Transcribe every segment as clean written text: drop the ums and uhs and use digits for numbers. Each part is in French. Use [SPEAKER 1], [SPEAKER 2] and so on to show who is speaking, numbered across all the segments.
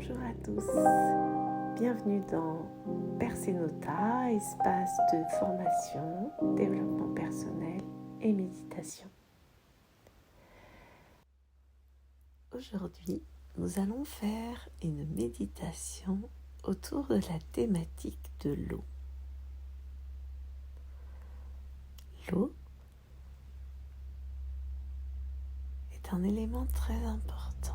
[SPEAKER 1] Bonjour à tous, bienvenue dans Persénota, espace de formation, développement personnel et méditation. Aujourd'hui, nous allons faire une méditation autour de la thématique de l'eau. L'eau est un élément très important.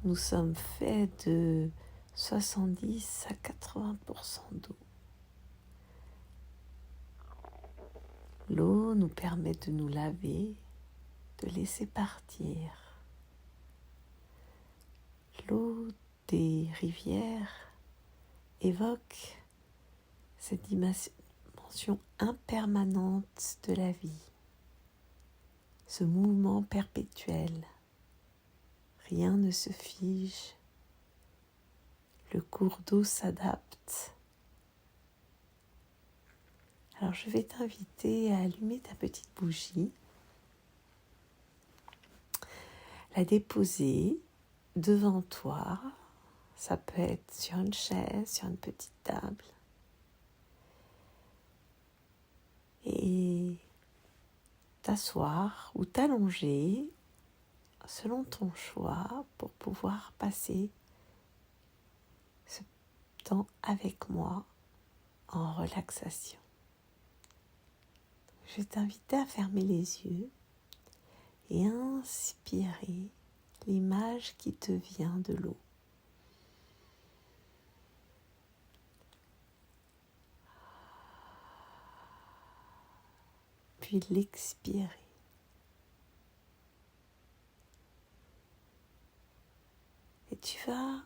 [SPEAKER 1] Nous sommes faits de 70 à 80% d'eau. L'eau nous permet de nous laver, de laisser partir. L'eau des rivières évoque cette dimension impermanente de la vie, ce mouvement perpétuel. Rien ne se fige, le cours d'eau s'adapte. Alors je vais t'inviter à allumer ta petite bougie, la déposer devant toi. Ça peut être sur une chaise, sur une petite table. Et t'asseoir ou t'allonger selon ton choix pour pouvoir passer ce temps avec moi en relaxation. Je vais t'inviter à fermer les yeux et inspirer l'image qui te vient de l'eau. Puis l'expirer. Et tu vas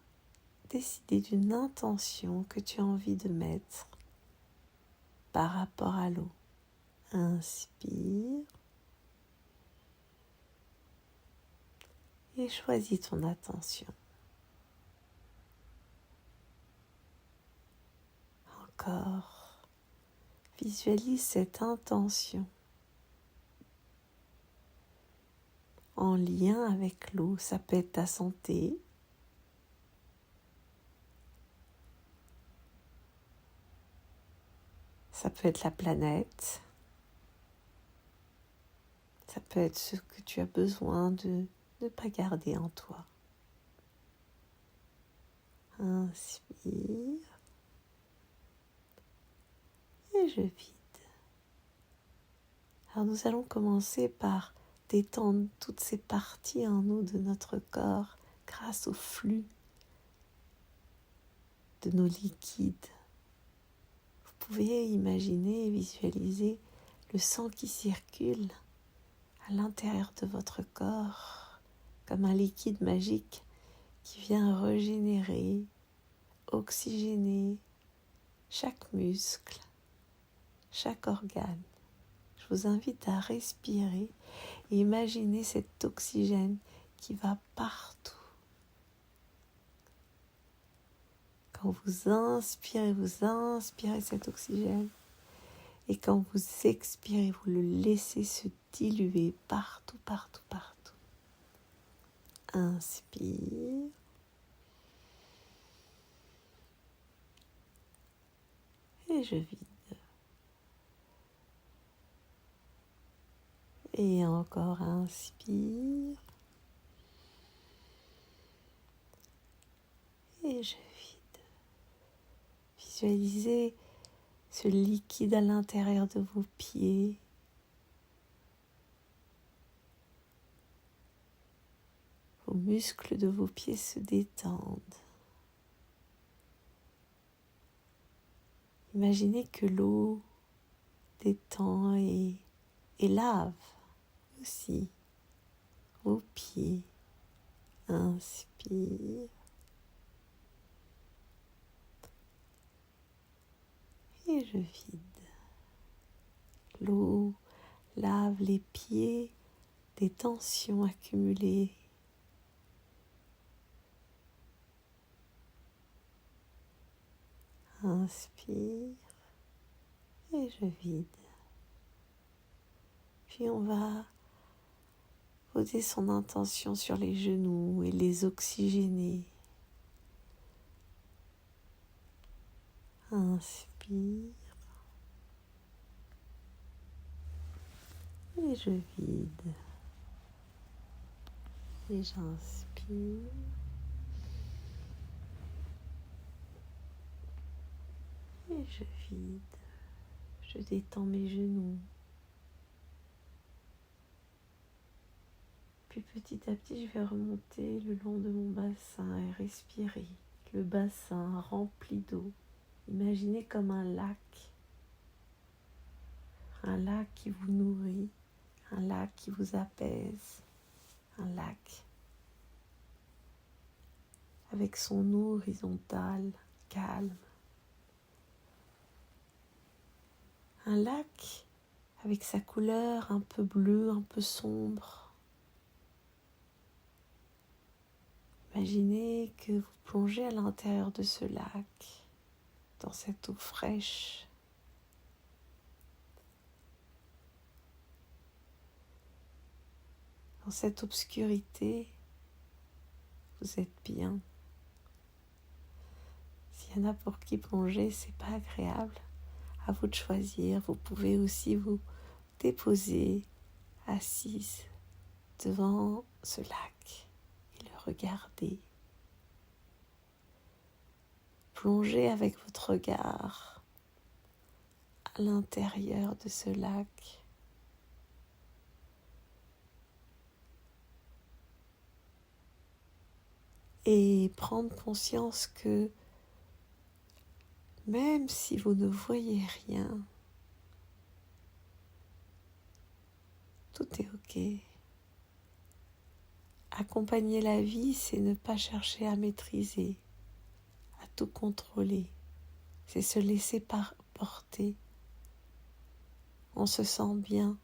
[SPEAKER 1] décider d'une intention que tu as envie de mettre par rapport à l'eau. Inspire et choisis ton attention. Encore, visualise cette intention en lien avec l'eau. Ça peut être ta santé, ça peut être la planète, ça peut être ce que tu as besoin de ne pas garder en toi. Inspire et je vide. Alors nous allons commencer par détendre toutes ces parties en nous de notre corps grâce au flux de nos liquides. Vous pouvez imaginer et visualiser le sang qui circule à l'intérieur de votre corps comme un liquide magique qui vient régénérer, oxygéner chaque muscle, chaque organe. Je vous invite à respirer et imaginer cet oxygène qui va partout. Quand vous inspirez cet oxygène et quand vous expirez, vous le laissez se diluer partout. Inspire. Et je vide. Et encore inspire. Et je vide. Visualisez ce liquide à l'intérieur de vos pieds. Vos muscles de vos pieds se détendent. Imaginez que l'eau détend et lave aussi vos pieds. Inspire. Et je vide. L'eau lave les pieds des tensions accumulées. Inspire et je vide. Puis on va poser son intention sur les genoux et les oxygéner Inspire. Et je vide. Et j'inspire. Et je vide. Je détends mes genoux. Puis petit à petit, je vais remonter le long de mon bassin et respirer. Le bassin rempli d'eau. Imaginez comme un lac qui vous nourrit, un lac qui vous apaise, un lac avec son eau horizontale, calme. Un lac avec sa couleur un peu bleue, un peu sombre. Imaginez que vous plongez à l'intérieur de ce lac, dans cette eau fraîche. Dans cette obscurité, vous êtes bien. S'il y en a pour qui plonger, c'est pas agréable, à vous de choisir. Vous pouvez aussi vous déposer assise devant ce lac et le regarder. Plongez avec votre regard à l'intérieur de ce lac. Et prendre conscience que même si vous ne voyez rien, tout est ok. Accompagner la vie, c'est ne pas chercher à maîtriser, à tout contrôler. C'est se laisser porter. On se sent bien.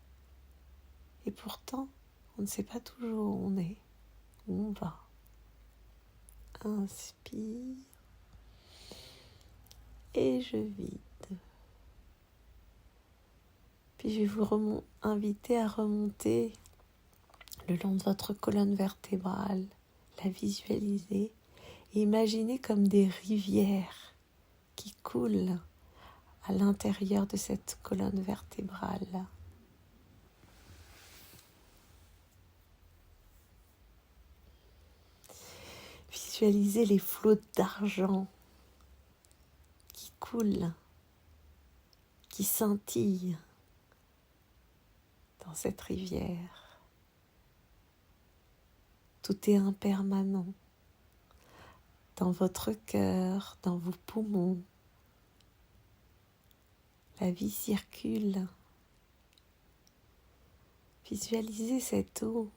[SPEAKER 1] Et pourtant, on ne sait pas toujours où on est, où on va. Inspire. Et je vide. Puis je vais vous inviter à remonter le long de votre colonne vertébrale, la visualiser et imaginer comme des rivières qui coulent à l'intérieur de cette colonne vertébrale. Visualisez les flots d'argent qui coulent, qui scintillent dans cette rivière. Tout est impermanent. Dans votre cœur, dans vos poumons, la vie circule. Visualisez cette eau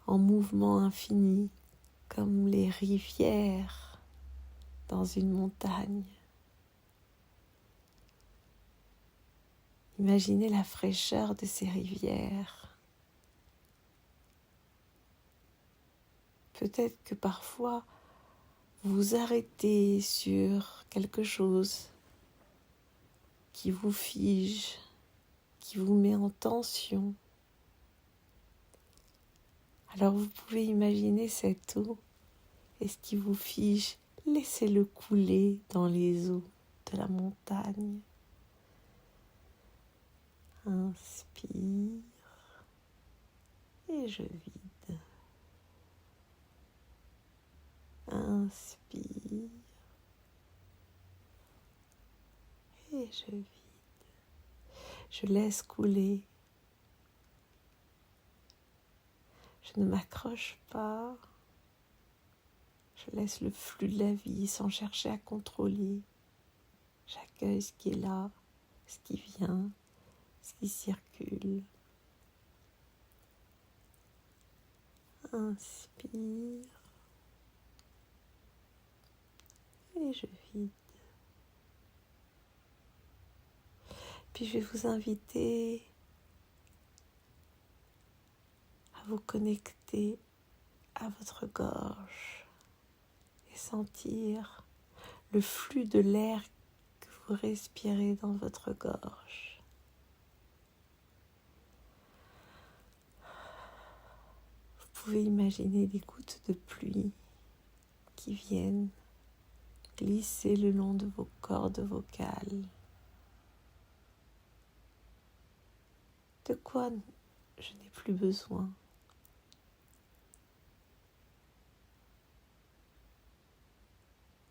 [SPEAKER 1] en mouvement infini, comme les rivières dans une montagne. Imaginez la fraîcheur de ces rivières. Peut-être que parfois, vous vous arrêtez sur quelque chose qui vous fige, qui vous met en tension. Alors vous pouvez imaginer cette eau et ce qui vous fige, laissez-le couler dans les eaux de la montagne. Inspire et je vide. Inspire et je vide. Je laisse couler. Je ne m'accroche pas. Je laisse le flux de la vie sans chercher à contrôler. J'accueille ce qui est là, ce qui vient, ce qui circule. Inspire et je vide. Puis je vais vous inviter à vous connecter à votre gorge et sentir le flux de l'air que vous respirez dans votre gorge. Vous pouvez imaginer des gouttes de pluie qui viennent glisser le long de vos cordes vocales. De quoi je n'ai plus besoin.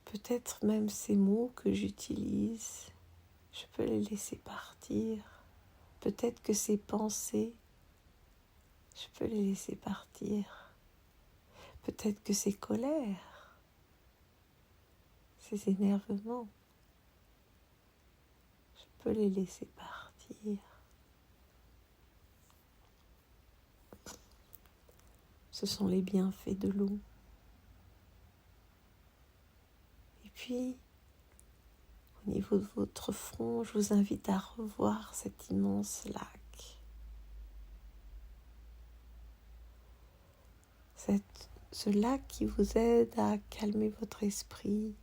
[SPEAKER 1] Peut-être même ces mots que j'utilise, je peux les laisser partir. Peut-être que ces pensées, je peux les laisser partir. Peut-être que ces colères, ces énervements, je peux les laisser partir. Ce sont les bienfaits de l'eau. Et puis, au niveau de votre front, je vous invite à revoir cet immense lac. Ce lac qui vous aide à calmer votre esprit,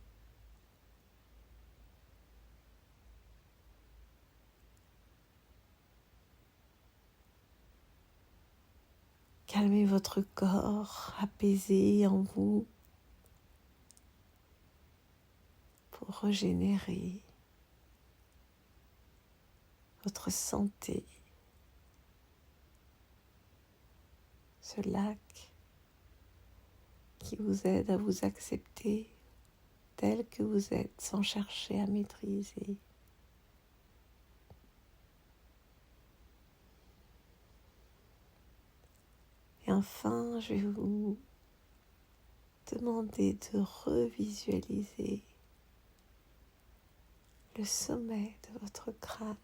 [SPEAKER 1] calmer votre corps, apaiser en vous pour régénérer votre santé. Ce lac qui vous aide à vous accepter tel que vous êtes sans chercher à maîtriser. Et enfin, je vais vous demander de revisualiser le sommet de votre crâne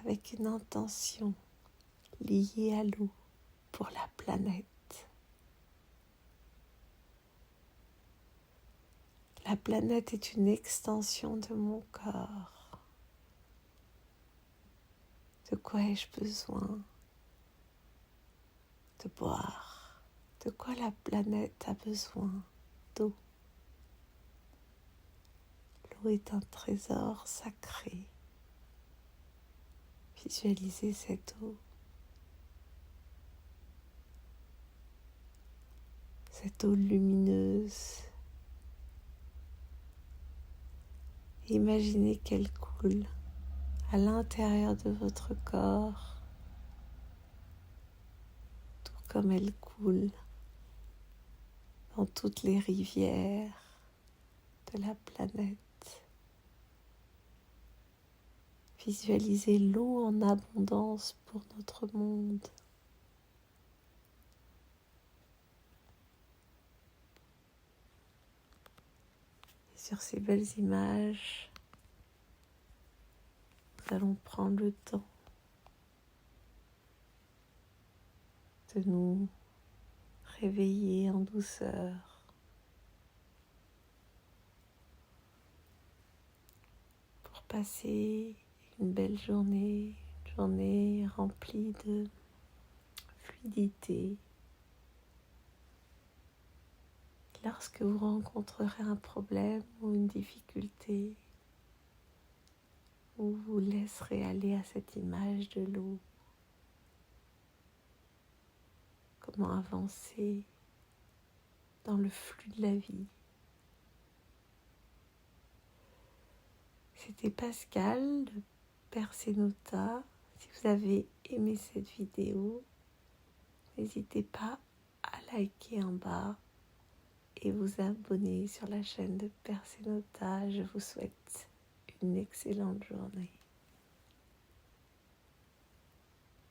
[SPEAKER 1] avec une intention liée à l'eau pour la planète. La planète est une extension de mon corps. De quoi ai-je besoin de boire? De quoi la planète a besoin? D'eau. L'eau est un trésor sacré. Visualisez cette eau. Cette eau lumineuse. Imaginez qu'elle coule à l'intérieur de votre corps, tout comme elle coule dans toutes les rivières de la planète. Visualisez l'eau en abondance pour notre monde. Et sur ces belles images, nous allons prendre le temps de nous réveiller en douceur. Pour passer une belle journée, une journée remplie de fluidité. Lorsque vous rencontrerez un problème ou une difficulté, vous vous laisserez aller à cette image de l'eau. Comment avancer dans le flux de la vie. C'était Pascal de Persénota. Si vous avez aimé cette vidéo, n'hésitez pas à liker en bas et vous abonner sur la chaîne de Persénota. Je vous souhaite une excellente journée.